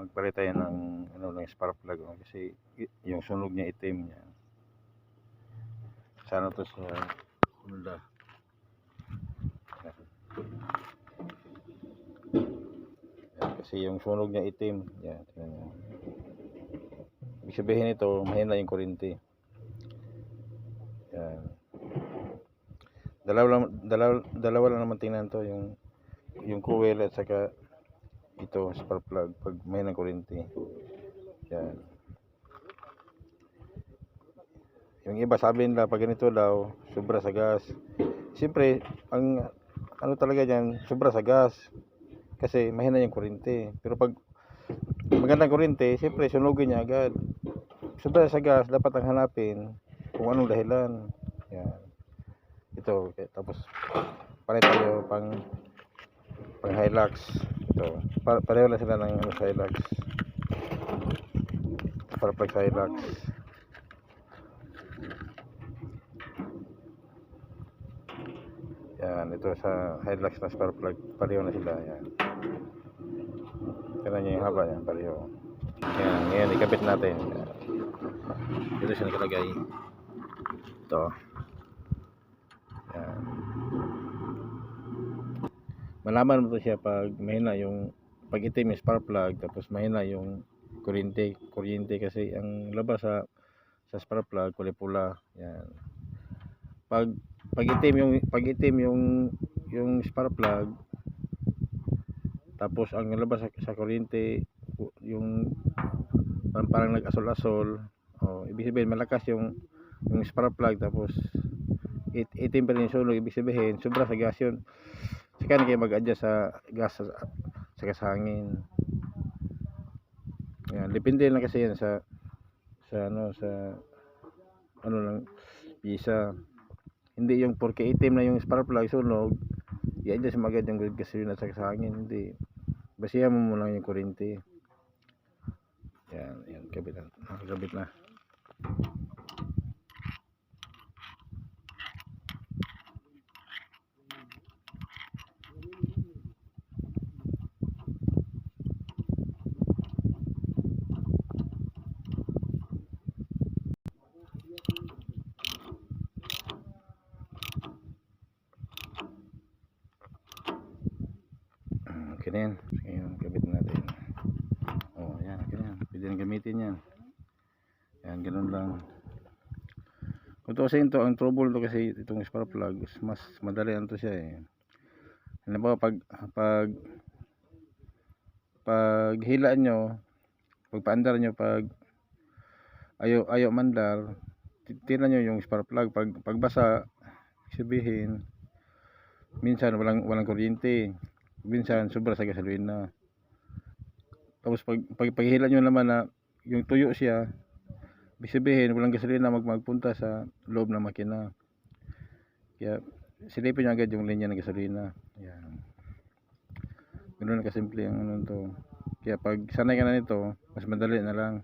magpalit tayo ng ano ng spark plug kasi yung sunog niya itim niya. Sana to sa Honda. Yan, kasi yung sunog niya itim. Yan. Ibig sabihin ito, mahina yung kuryente. Yan. Dalawa lang naman tingnan to, yung coil at saka ito spark plug pag may ng kuryente. Yan. Yung iba sabi nila pag ganito daw sobra sa gas. Siyempre ang ano talaga diyan, sobra sa gas kasi mahina yung kuryente. Pero pag magandang kuryente, siyempre sunugin niya agad. Sobra sa gas, dapat ang hanapin kung anong dahilan. Yan. Ito, okay. Tapos pareho tayo pang Hilux. Ito, pareho lang sila ng ano, Hilux. Para pag Hilux. Yan, ito sa Hilux na spark plug, pareho na sila. Yan. Kaya niya yung haba yan, pareho. Yan, ngayon ikabit natin. Yan. Dito siya nakalagay. Ito. Yan. Malaman mo to siya pag mahina yung pag itim yung spark plug tapos mahina yung kuryente kasi ang labas sa spark plug kulay pula. Yan. Pag itim yung spark plug tapos ang labas sa kuryente yung parang nag-asol-asol, ibig sabihin malakas yung spark plug tapos itim pa rin yung sunog, ibig sabihin sobra sa gas yun. Saka na kayo mag-adjust sa gas sa hangin. Yan, depende lang kasi yan sa ano lang pisa. Hindi yung porque itim na yung spark plug sunog, i-adjust mo agad yung gasolina sa hangin. Hindi. Basihan mo lang yung kuryente. Yan, kabit na. Okay na yan. Ngayon, kabit natin. Yan, ganyan. Pwede nang gamitin yan. Yan, ganun lang. Kung tuusin ito, ang trouble to kasi itong spark plug, mas madali to siya eh. Halimbawa, pag hilaan nyo, pag paandar nyo, pag ayaw mandar, tira nyo yung spark plug. Pag basa, sabihin, minsan walang kuryente. Minsan sobra sa gasolina. Tapos pag hila nyo naman na yung tuyo siya, ibig sabihin walang gasolina magpunta sa loob ng makina. Kaya silipin nyo agad yung linya ng gasolina. Yan. Ganoon na kasimple ang ano to. Kaya pag sanay ka na nito, mas madali na lang.